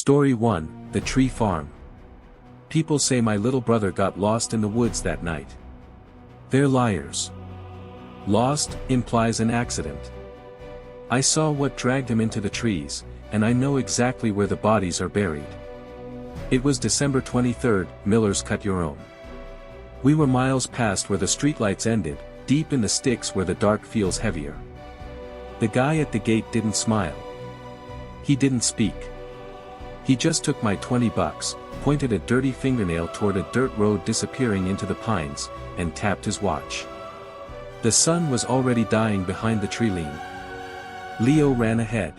Story 1, The Tree Farm. People say my little brother got lost in the woods that night. They're liars. Lost implies an accident. I saw what dragged him into the trees, and I know exactly where the bodies are buried. It was December 23rd, Miller's Cut Your Own. We were miles past where the streetlights ended, deep in the sticks where the dark feels heavier. The guy at the gate didn't smile. He didn't speak. He just took my $20, pointed a dirty fingernail toward a dirt road disappearing into the pines, and tapped his watch. The sun was already dying behind the tree line. Leo ran ahead.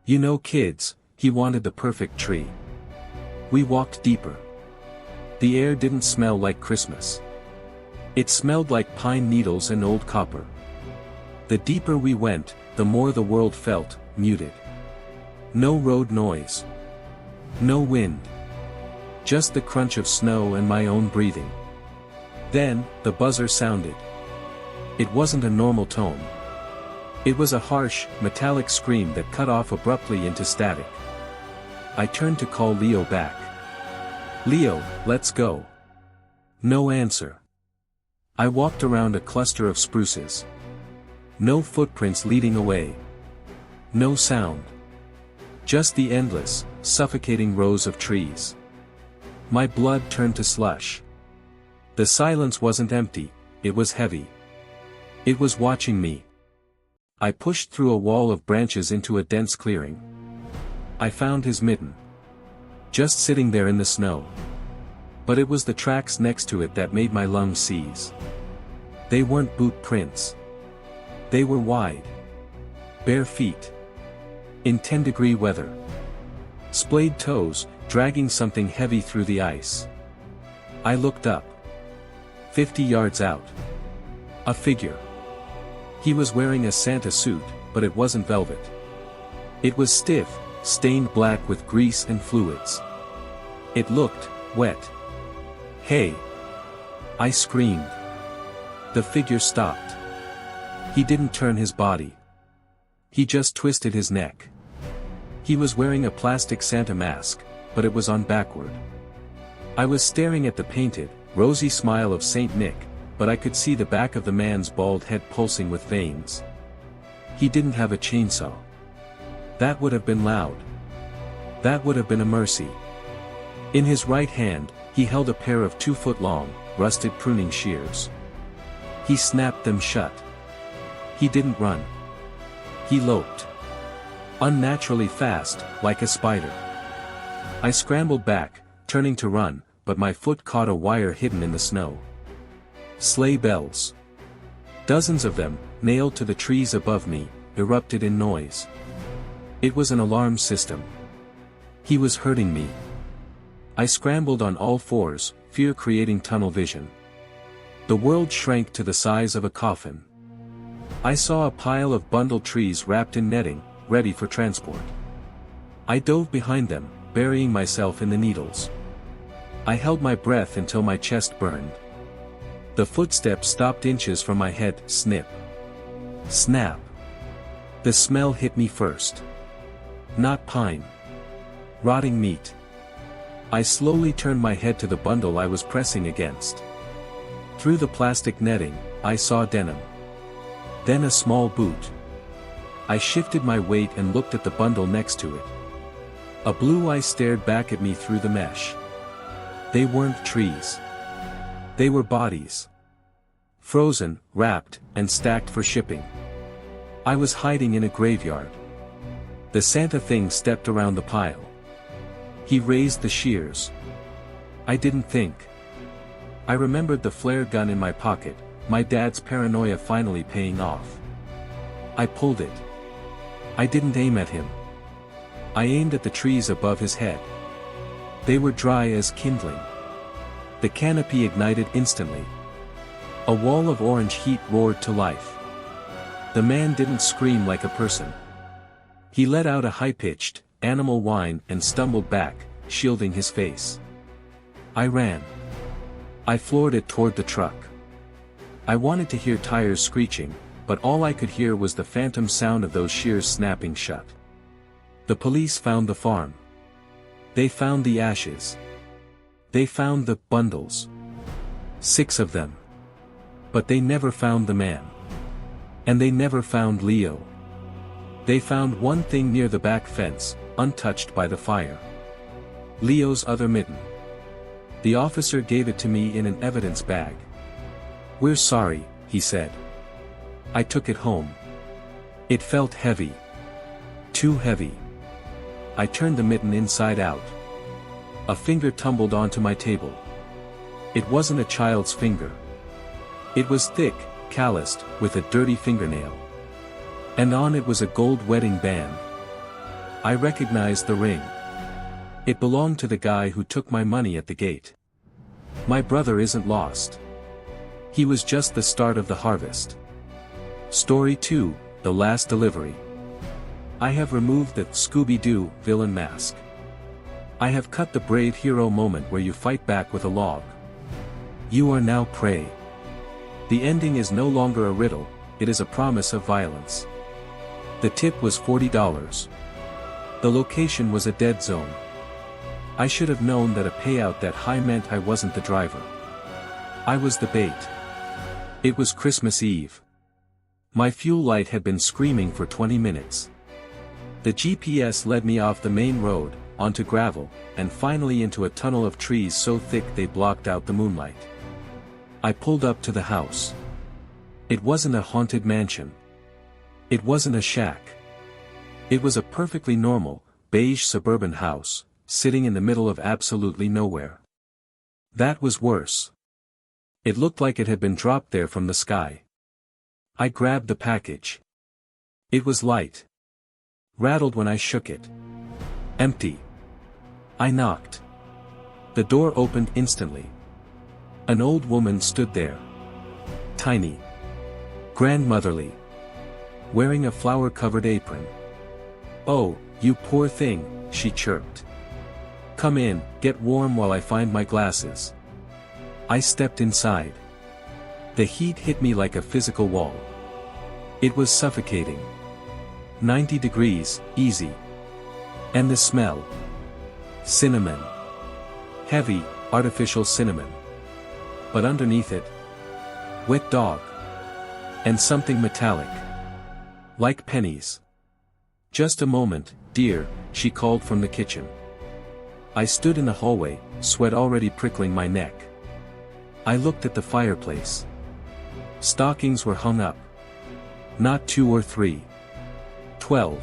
You know kids, he wanted the perfect tree. We walked deeper. The air didn't smell like Christmas. It smelled like pine needles and old copper. The deeper we went, the more the world felt muted. No road noise. No wind. Just the crunch of snow and my own breathing. Then, the buzzer sounded. It wasn't a normal tone. It was a harsh, metallic scream that cut off abruptly into static. I turned to call Leo back. Leo, let's go. No answer. I walked around a cluster of spruces. No footprints leading away. No sound. Just the endless, suffocating rows of trees. My blood turned to slush. The silence wasn't empty, it was heavy. It was watching me. I pushed through a wall of branches into a dense clearing. I found his mitten. Just sitting there in the snow. But it was the tracks next to it that made my lungs seize. They weren't boot prints. They were wide. Bare feet. In 10-degree weather. Splayed toes, dragging something heavy through the ice. I looked up. 50 yards out. A figure. He was wearing a Santa suit, but it wasn't velvet. It was stiff, stained black with grease and fluids. It looked wet. Hey! I screamed. The figure stopped. He didn't turn his body. He just twisted his neck. He was wearing a plastic Santa mask, but it was on backward. I was staring at the painted, rosy smile of Saint Nick, but I could see the back of the man's bald head pulsing with veins. He didn't have a chainsaw. That would have been loud. That would have been a mercy. In his right hand, he held a pair of 2-foot-long, rusted pruning shears. He snapped them shut. He didn't run. He loped. Unnaturally fast, like a spider. I scrambled back, turning to run, but my foot caught a wire hidden in the snow. Sleigh bells. Dozens of them, nailed to the trees above me, erupted in noise. It was an alarm system. He was hurting me. I scrambled on all fours, fear creating tunnel vision. The world shrank to the size of a coffin. I saw a pile of bundled trees wrapped in netting, ready for transport. I dove behind them, burying myself in the needles. I held my breath until my chest burned. The footsteps stopped inches from my head, snip. Snap. The smell hit me first. Not pine. Rotting meat. I slowly turned my head to the bundle I was pressing against. Through the plastic netting, I saw denim. Then a small boot. I shifted my weight and looked at the bundle next to it. A blue eye stared back at me through the mesh. They weren't trees. They were bodies. Frozen, wrapped, and stacked for shipping. I was hiding in a graveyard. The Santa thing stepped around the pile. He raised the shears. I didn't think. I remembered the flare gun in my pocket, my dad's paranoia finally paying off. I pulled it. I didn't aim at him. I aimed at the trees above his head. They were dry as kindling. The canopy ignited instantly. A wall of orange heat roared to life. The man didn't scream like a person. He let out a high-pitched, animal whine and stumbled back, shielding his face. I ran. I floored it toward the truck. I wanted to hear tires screeching, but all I could hear was the phantom sound of those shears snapping shut. The police found the farm. They found the ashes. They found the bundles. 6 of them. But they never found the man. And they never found Leo. They found one thing near the back fence, untouched by the fire. Leo's other mitten. The officer gave it to me in an evidence bag. "We're sorry," he said. I took it home. It felt heavy. Too heavy. I turned the mitten inside out. A finger tumbled onto my table. It wasn't a child's finger. It was thick, calloused, with a dirty fingernail. And on it was a gold wedding band. I recognized the ring. It belonged to the guy who took my money at the gate. My brother isn't lost. He was just the start of the harvest. Story 2, The Last Delivery. I have removed the Scooby-Doo villain mask. I have cut the brave hero moment where you fight back with a log. You are now prey. The ending is no longer a riddle, it is a promise of violence. The tip was $40. The location was a dead zone. I should have known that a payout that high meant I wasn't the driver. I was the bait. It was Christmas Eve. My fuel light had been screaming for 20 minutes. The GPS led me off the main road, onto gravel, and finally into a tunnel of trees so thick they blocked out the moonlight. I pulled up to the house. It wasn't a haunted mansion. It wasn't a shack. It was a perfectly normal, beige suburban house, sitting in the middle of absolutely nowhere. That was worse. It looked like it had been dropped there from the sky. I grabbed the package. It was light. Rattled when I shook it. Empty. I knocked. The door opened instantly. An old woman stood there. Tiny. Grandmotherly. Wearing a flower-covered apron. "Oh, you poor thing," she chirped. "Come in, get warm while I find my glasses." I stepped inside. The heat hit me like a physical wall. It was suffocating. 90 degrees, easy. And the smell. Cinnamon. Heavy, artificial cinnamon. But underneath it, wet dog. And something metallic. Like pennies. "Just a moment, dear," she called from the kitchen. I stood in the hallway, sweat already prickling my neck. I looked at the fireplace. Stockings were hung up. Not 2 or 3. 12.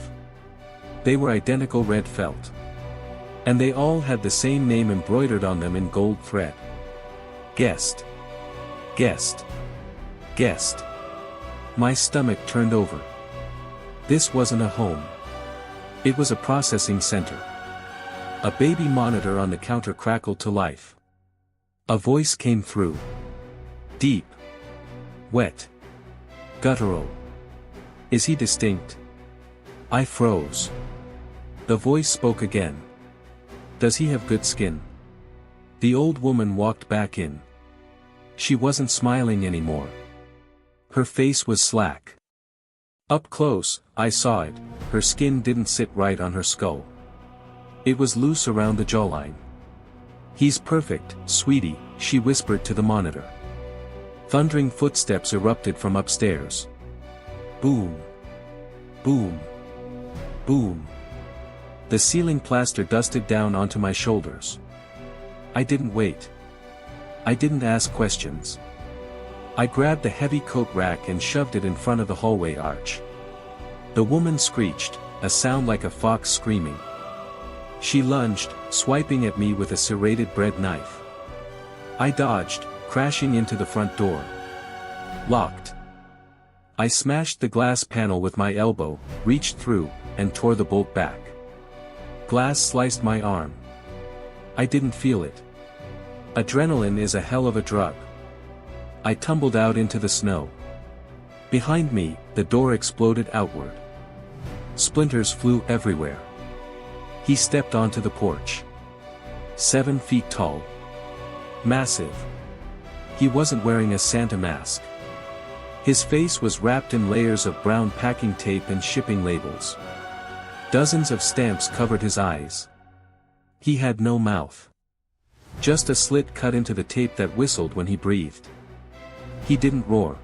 They were identical red felt. And they all had the same name embroidered on them in gold thread. Guest. Guest. Guest. My stomach turned over. This wasn't a home. It was a processing center. A baby monitor on the counter crackled to life. A voice came through. Deep. Wet. Guttural. "Is he distinct?" I froze. The voice spoke again. "Does he have good skin?" The old woman walked back in. She wasn't smiling anymore. Her face was slack. Up close, I saw it, her skin didn't sit right on her skull. It was loose around the jawline. "He's perfect, sweetie," she whispered to the monitor. Thundering footsteps erupted from upstairs. Boom. Boom. Boom. The ceiling plaster dusted down onto my shoulders. I didn't wait. I didn't ask questions. I grabbed the heavy coat rack and shoved it in front of the hallway arch. The woman screeched, a sound like a fox screaming. She lunged, swiping at me with a serrated bread knife. I dodged, crashing into the front door. Locked. I smashed the glass panel with my elbow, reached through, and tore the bolt back. Glass sliced my arm. I didn't feel it. Adrenaline is a hell of a drug. I tumbled out into the snow. Behind me, the door exploded outward. Splinters flew everywhere. He stepped onto the porch. 7 feet tall. Massive. He wasn't wearing a Santa mask. His face was wrapped in layers of brown packing tape and shipping labels. Dozens of stamps covered his eyes. He had no mouth. Just a slit cut into the tape that whistled when he breathed. He didn't roar.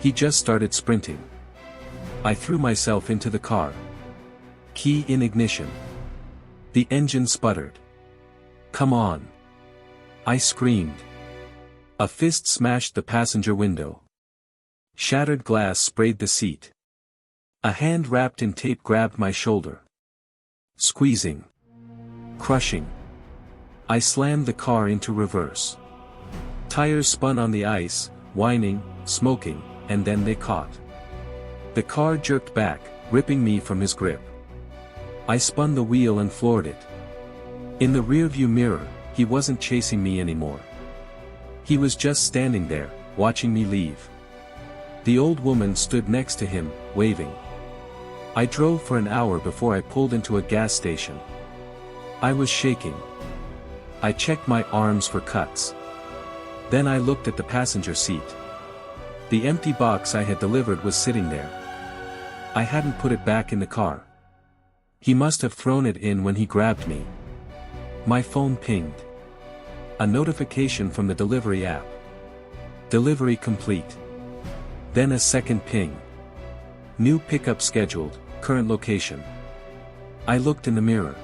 He just started sprinting. I threw myself into the car. Key in ignition. The engine sputtered. "Come on!" I screamed. A fist smashed the passenger window. Shattered glass sprayed the seat. A hand wrapped in tape grabbed my shoulder. Squeezing. Crushing. I slammed the car into reverse. Tires spun on the ice, whining, smoking, and then they caught. The car jerked back, ripping me from his grip. I spun the wheel and floored it. In the rearview mirror, he wasn't chasing me anymore. He was just standing there, watching me leave. The old woman stood next to him, waving. I drove for an hour before I pulled into a gas station. I was shaking. I checked my arms for cuts. Then I looked at the passenger seat. The empty box I had delivered was sitting there. I hadn't put it back in the car. He must have thrown it in when he grabbed me. My phone pinged. A notification from the delivery app. Delivery complete. Then a second ping. New pickup scheduled, current location. I looked in the mirror.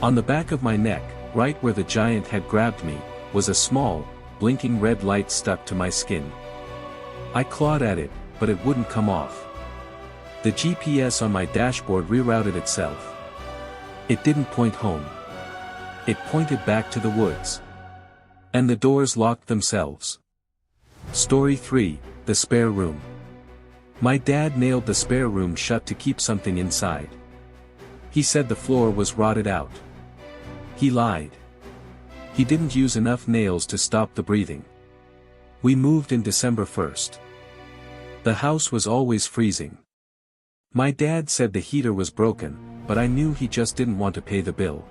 On the back of my neck, right where the giant had grabbed me, was a small, blinking red light stuck to my skin. I clawed at it, but it wouldn't come off. The GPS on my dashboard rerouted itself. It didn't point home. It pointed back to the woods. And the doors locked themselves. Story 3, The Spare Room. My dad nailed the spare room shut to keep something inside. He said the floor was rotted out. He lied. He didn't use enough nails to stop the breathing. We moved in December 1st. The house was always freezing. My dad said the heater was broken, but I knew he just didn't want to pay the bill.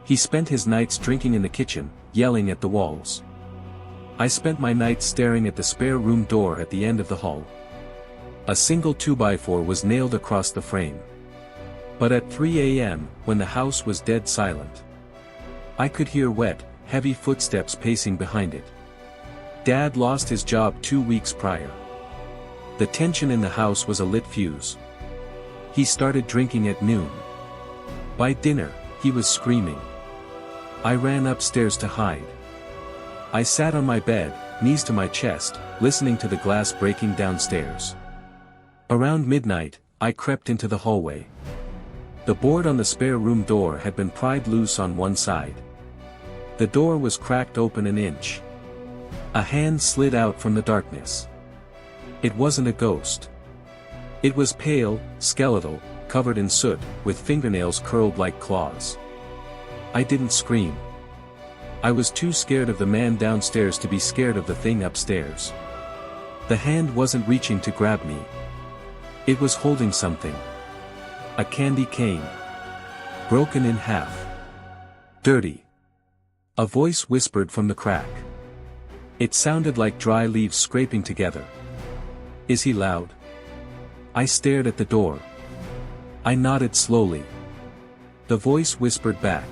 He spent his nights drinking in the kitchen, yelling at the walls. I spent my nights staring at the spare room door at the end of the hall. A single 2x4 was nailed across the frame. But at 3 a.m., when the house was dead silent, I could hear wet, heavy footsteps pacing behind it. Dad lost his job 2 weeks prior. The tension in the house was a lit fuse. He started drinking at noon. By dinner, he was screaming. I ran upstairs to hide. I sat on my bed, knees to my chest, listening to the glass breaking downstairs. Around midnight, I crept into the hallway. The board on the spare room door had been pried loose on one side. The door was cracked open an inch. A hand slid out from the darkness. It wasn't a ghost. It was pale, skeletal, covered in soot, with fingernails curled like claws. I didn't scream. I was too scared of the man downstairs to be scared of the thing upstairs. The hand wasn't reaching to grab me. It was holding something. A candy cane. Broken in half. Dirty. A voice whispered from the crack. It sounded like dry leaves scraping together. Is he loud? I stared at the door. I nodded slowly. The voice whispered back.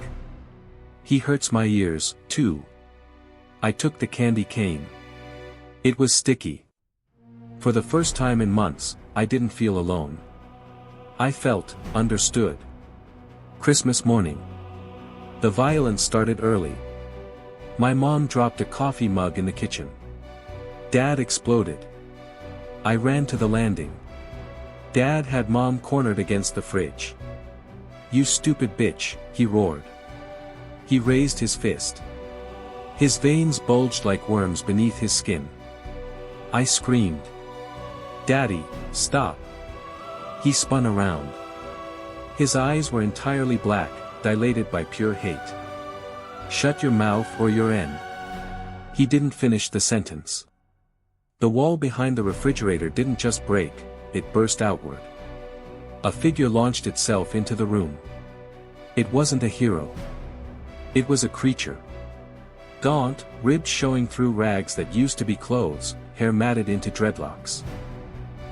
He hurts my ears, too. I took the candy cane. It was sticky. For the first time in months, I didn't feel alone. I felt understood. Christmas morning. The violence started early. My mom dropped a coffee mug in the kitchen. Dad exploded. I ran to the landing. Dad had Mom cornered against the fridge. "You stupid bitch," he roared. He raised his fist. His veins bulged like worms beneath his skin. I screamed. "Daddy, stop." He spun around. His eyes were entirely black, dilated by pure hate. "Shut your mouth or you're in." He didn't finish the sentence. The wall behind the refrigerator didn't just break, it burst outward. A figure launched itself into the room. It wasn't a hero. It was a creature. Gaunt, ribs showing through rags that used to be clothes, hair matted into dreadlocks.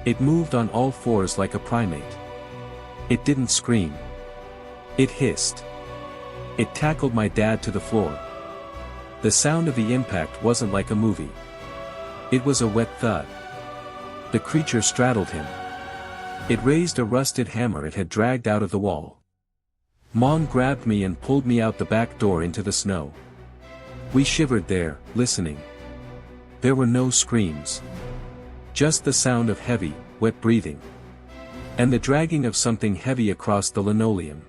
It moved on all fours like a primate. It didn't scream. It hissed. It tackled my dad to the floor. The sound of the impact wasn't like a movie. It was a wet thud. The creature straddled him. It raised a rusted hammer it had dragged out of the wall. Mom grabbed me and pulled me out the back door into the snow. We shivered there, listening. There were no screams. Just the sound of heavy, wet breathing. And the dragging of something heavy across the linoleum.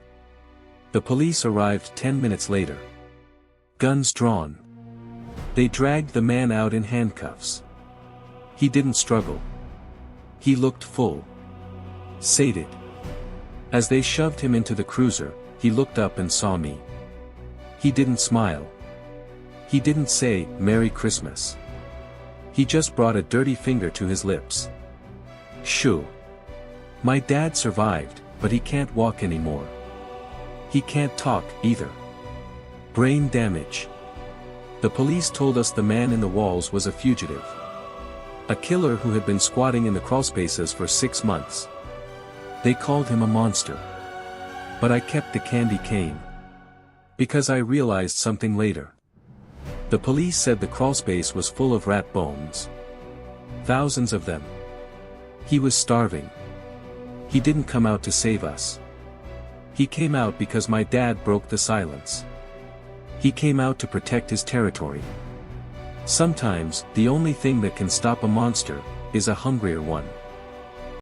The police arrived 10 minutes later. Guns drawn. They dragged the man out in handcuffs. He didn't struggle. He looked full. Sated. As they shoved him into the cruiser, he looked up and saw me. He didn't smile. He didn't say, "Merry Christmas." He just brought a dirty finger to his lips. Shoo. My dad survived, but he can't walk anymore. He can't talk, either. Brain damage. The police told us the man in the walls was a fugitive. A killer who had been squatting in the crawlspaces for 6 months. They called him a monster. But I kept the candy cane. Because I realized something later. The police said the crawlspace was full of rat bones. Thousands of them. He was starving. He didn't come out to save us. He came out because my dad broke the silence. He came out to protect his territory. Sometimes, the only thing that can stop a monster is a hungrier one.